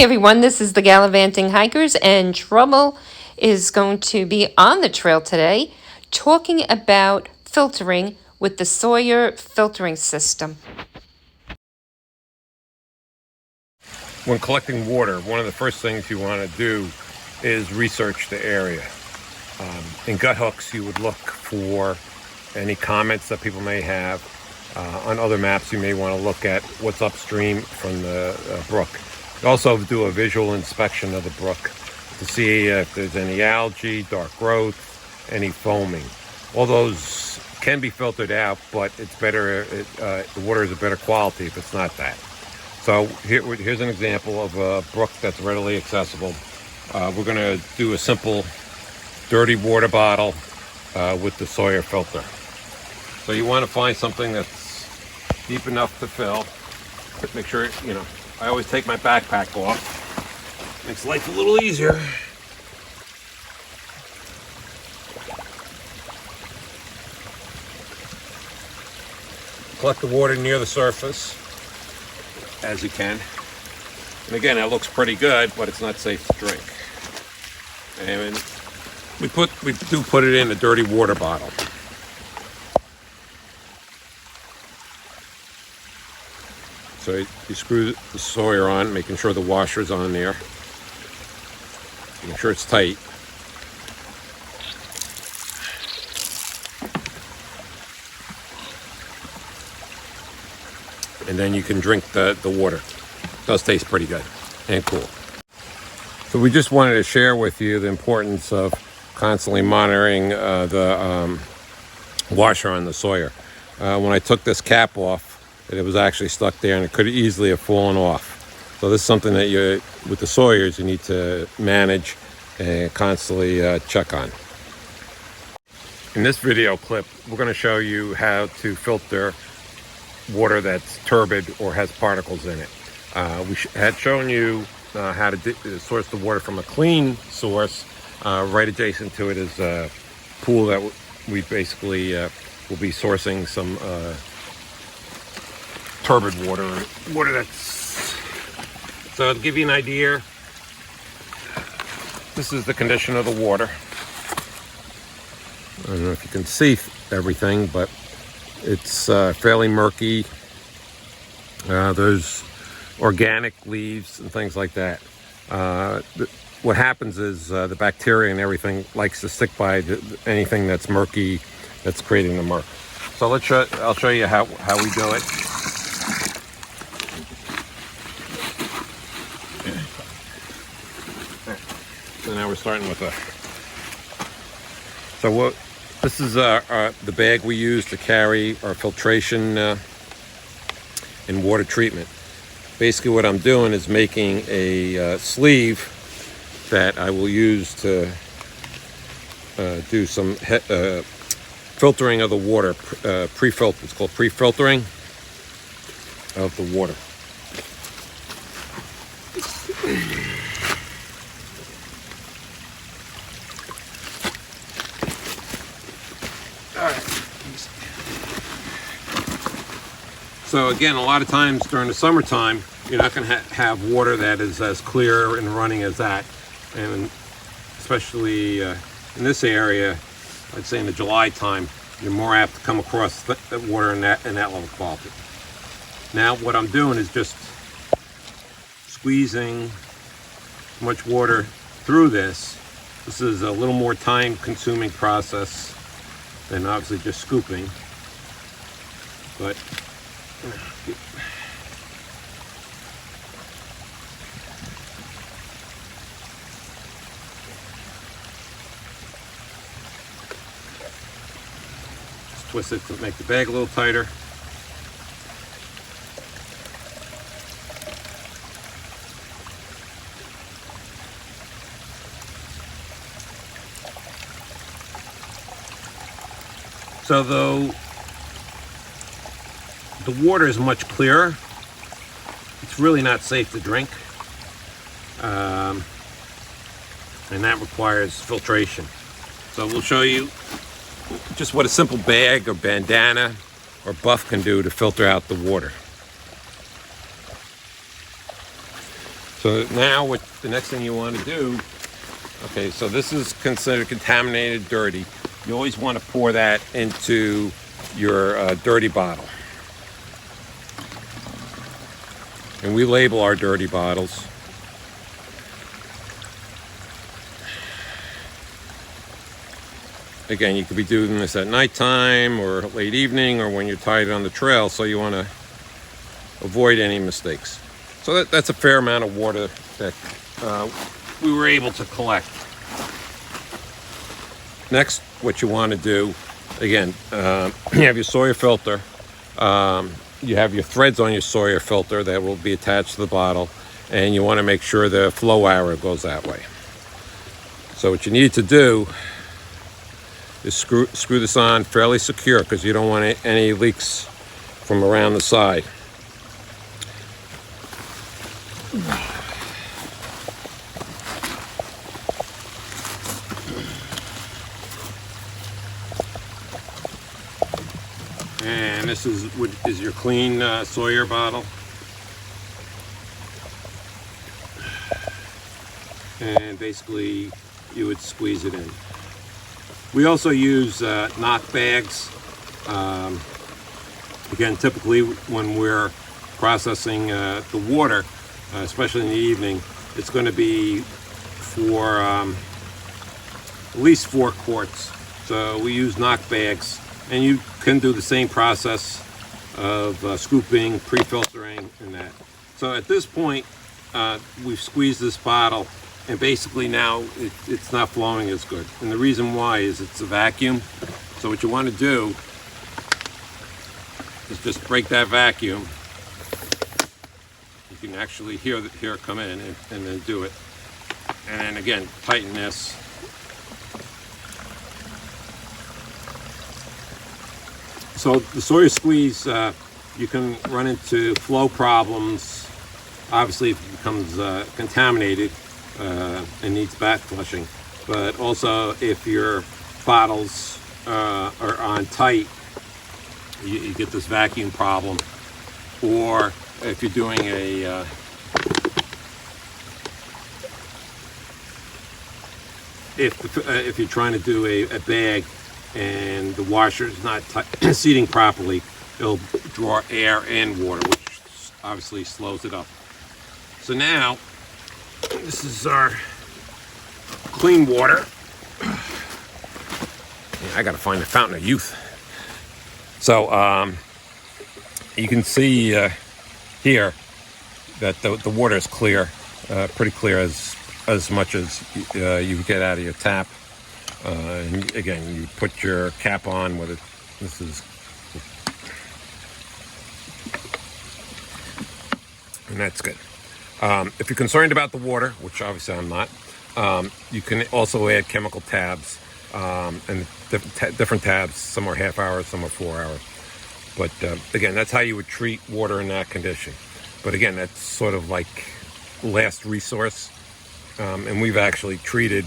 everyone, this is the Galavanting Hikers, and Trouble is going to be on the trail today talking about filtering with the Sawyer filtering system. When collecting water, one of the first things you want to do is research the area. In gut hooks, you would look for any comments that people may have. On other maps, you may want to look at what's upstream from the brook. Also do a visual inspection of the brook to see if there's any algae, dark growth, any foaming. All those can be filtered out, but it's better, the water is a better quality if it's not that. So here's an example of a brook that's readily accessible. We're going to do a simple dirty water bottle with the Sawyer filter. So you want to find something that's deep enough to fill. Make sure, I always take my backpack off. Makes life a little easier. Collect the water near the surface as you can. And again, it looks pretty good, but it's not safe to drink. And we do put it in a dirty water bottle. So you screw the Sawyer on, making sure the washer's on there. Making sure it's tight. And then you can drink the water. It does taste pretty good and cool. So we just wanted to share with you the importance of constantly monitoring the washer on the Sawyer. When I took this cap off, it was actually stuck there and it could easily have fallen off. So this is something that with the Sawyers, you need to manage and constantly check on. In this video clip, we're going to show you how to filter water that's turbid or has particles in it. We had shown you how to source the water from a clean source. Right adjacent to it is a pool that we basically will be sourcing some turbid water that's... So to give you an idea, this is the condition of the water. I don't know if you can see everything, but it's fairly murky. There's organic leaves and things like that. What happens is the bacteria and everything likes to stick by anything that's murky, that's creating the murk. So I'll show you how we do it. So now we're starting with this is the bag we use to carry our filtration and water treatment. Basically what I'm doing is making a sleeve that I will use to do some filtering of the water, pre-filter. It's called pre-filtering of the water. So again, a lot of times during the summertime, you're not going to have water that is as clear and running as that. And especially in this area, I'd say in the July time, you're more apt to come across the water in that level of quality. Now what I'm doing is just squeezing much water through this. This is a little more time consuming process than obviously just scooping. But just twist it to make the bag a little tighter. So though the water is much clearer, it's really not safe to drink, and that requires filtration. So we'll show you just what a simple bag or bandana or buff can do to filter out the water. So now what the next thing you want to do, okay, so this is considered contaminated dirty. You always want to pour that into your dirty bottle. And we label our dirty bottles. Again, you could be doing this at nighttime or late evening or when you're tired on the trail, so you want to avoid any mistakes. So that's a fair amount of water that we were able to collect. Next, what you want to do, again, you have your Sawyer filter. You have your threads on your Sawyer filter that will be attached to the bottle, and you want to make sure the flow arrow goes that way. So what you need to do is screw this on fairly secure, because you don't want any leaks from around the side. And this is your clean Sawyer bottle. And basically you would squeeze it in. We also use knock bags. Again, typically when we're processing the water, especially in the evening, it's going to be for at least 4 quarts. So we use knock bags, and you can do the same process of scooping, pre-filtering, and that. So at this point, we've squeezed this bottle, and basically now it's not flowing as good. And the reason why is it's a vacuum. So what you want to do is just break that vacuum. You can actually hear it come in, and then do it. And then again, tighten this. So the Sawyer Squeeze, you can run into flow problems. Obviously, if it becomes contaminated and needs back flushing, but also if your bottles are on tight, you get this vacuum problem. Or if you're doing if you're trying to do a bag and the washer is not seating properly, it'll draw air and water, which obviously slows it up. So now, this is our clean water. Yeah, I gotta find the fountain of youth. So you can see here that the water is clear, pretty clear, as much as you get out of your tap. And again, you put your cap on with it. This is, and that's good. If you're concerned about the water, which obviously I'm not, you can also add chemical tabs, and different tabs. Some are half hour, some are 4 hour. But again, that's how you would treat water in that condition. But again, that's sort of like last resource. And we've actually treated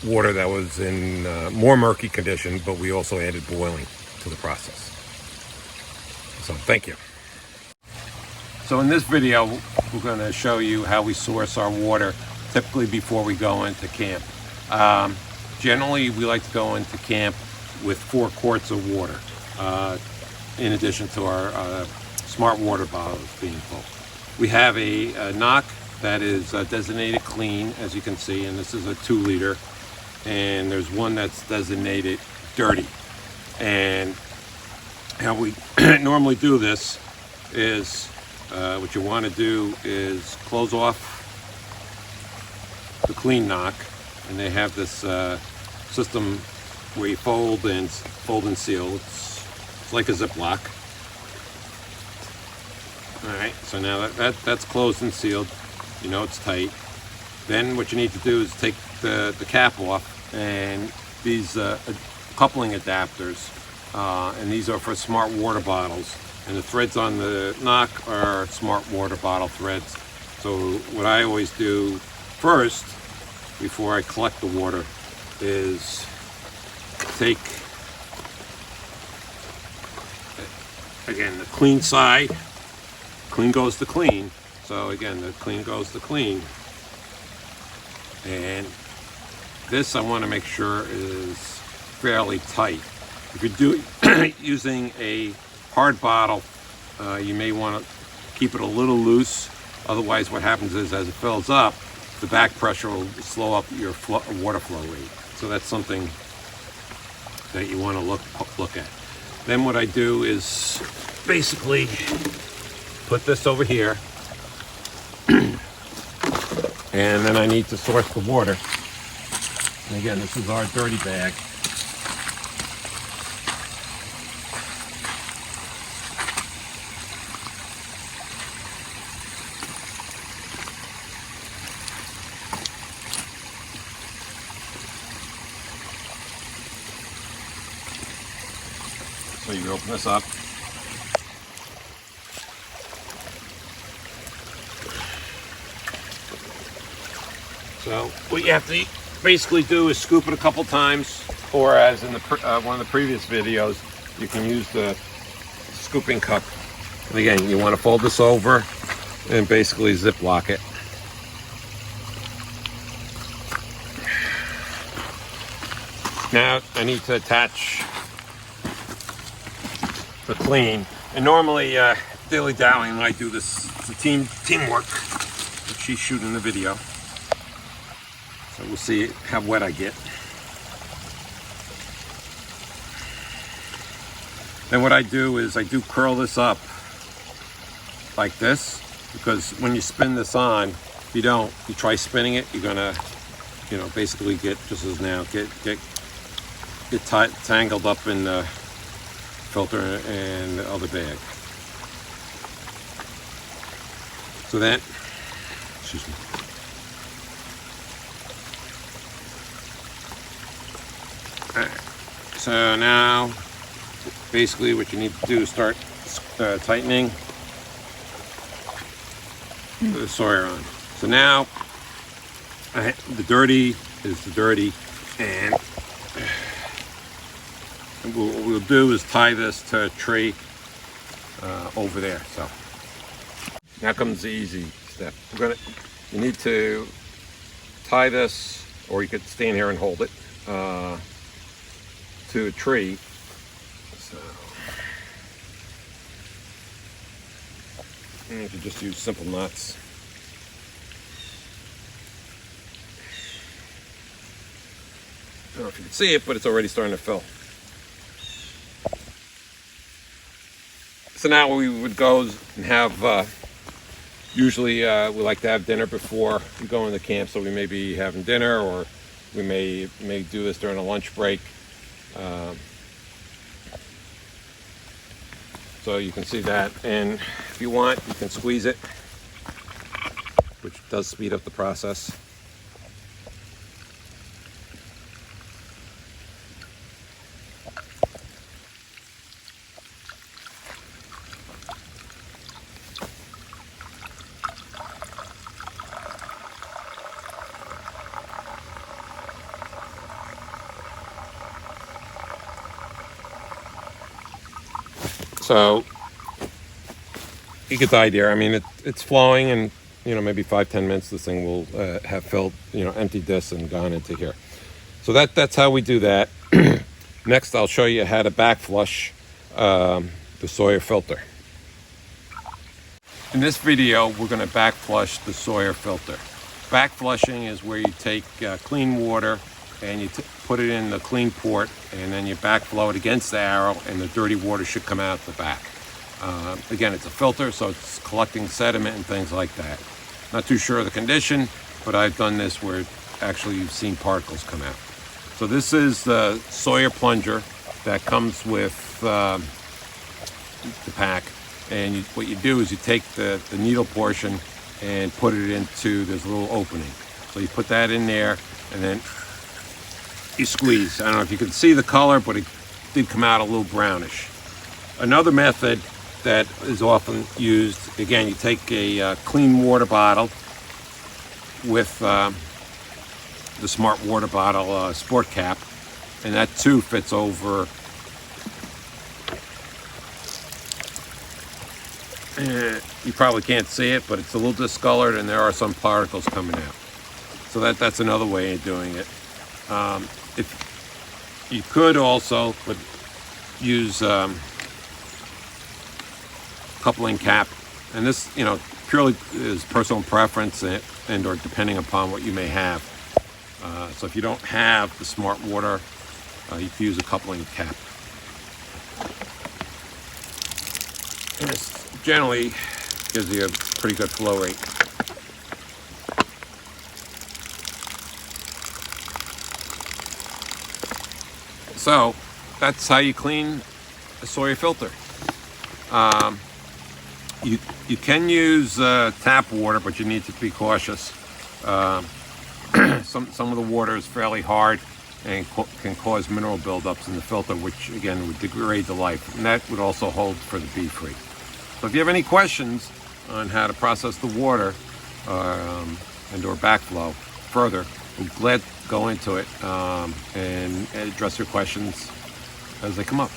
water that was in more murky condition, but we also added boiling to the process. So thank you. So in this video, we're going to show you how we source our water, typically before we go into camp. Generally, we like to go into camp with 4 quarts of water, in addition to our smart water bottles being full. We have a knock that is designated clean, as you can see, and this is a 2 liter. And there's one that's designated dirty. And how we normally do this is, what you want to do is close off the clean knock, and they have this system where you fold and seal. It's like a Ziploc. All right, so now that's closed and sealed. You know it's tight. Then what you need to do is take the cap off, and these coupling adapters, and these are for smart water bottles, and the threads on the knock are smart water bottle threads. So what I always do first, before I collect the water, is take, again, the clean side, clean goes to clean, So again, the clean goes to clean. And this I want to make sure is fairly tight. If you're using a hard bottle, you may want to keep it a little loose. Otherwise, what happens is as it fills up, the back pressure will slow up your water flow rate. So that's something that you want to look at. Then what I do is basically put this over here, and then I need to source the water. And again, this is our dirty bag. So you open this up. So what you have to basically do is scoop it a couple times, or as in the one of the previous videos, you can use the scooping cup. And again, you want to fold this over and basically ziplock it. Now I need to attach the clean, and normally Dilly Dally and I do this. It's a teamwork. She's shooting the video, so we'll see how wet I get. Then what I do is I do curl this up like this, because when you spin this on, if you don't, you try spinning it, you're gonna, basically get, just as now, get tangled up in the filter and the other bag. So that, excuse me. All right. So now, basically what you need to do is start tightening the Sawyer on. So now, the dirty is the dirty, and what we'll do is tie this to a tree over there. So now comes the easy step. You need to tie this, or you could stand here and hold it, to a tree. So and you can just use simple knots. I don't know if you can see it, but it's already starting to fill. So now we would go and have, usually we like to have dinner before we go into camp, so we may be having dinner, or we may do this during a lunch break. So you can see that, and if you want, you can squeeze it, which does speed up the process. So you get the idea. I mean, it's flowing, and maybe 5-10 minutes this thing will have filled, emptied this and gone into here. So that's how we do that. Next, I'll show you how to back flush the Sawyer filter. In this video, we're going to back flush the Sawyer filter. Back flushing is where you take clean water and you put it in the clean port, and then you backflow it against the arrow, and the dirty water should come out the back. Again, it's a filter, so it's collecting sediment and things like that. Not too sure of the condition, but I've done this where actually you've seen particles come out. So this is the Sawyer plunger that comes with the pack, and what you do is you take the needle portion and put it into this little opening. So you put that in there, and then you squeeze. I don't know if you can see the color, but it did come out a little brownish. Another method that is often used, again, you take a clean water bottle with the Smart Water Bottle sport cap, and that too fits over You probably can't see it, but it's a little discolored and there are some particles coming out. So that's another way of doing it. If you could also use coupling cap, and this, purely is personal preference and or depending upon what you may have. So if you don't have the smart water, you can use a coupling cap. And this generally gives you a pretty good flow rate. So that's how you clean a Sawyer filter. You can use tap water, but you need to be cautious. Some of the water is fairly hard and can cause mineral buildups in the filter, which again would degrade the life. And that would also hold for the bee-free. So if you have any questions on how to process the water and or backflow further, we're glad to go into it and address your questions as they come up.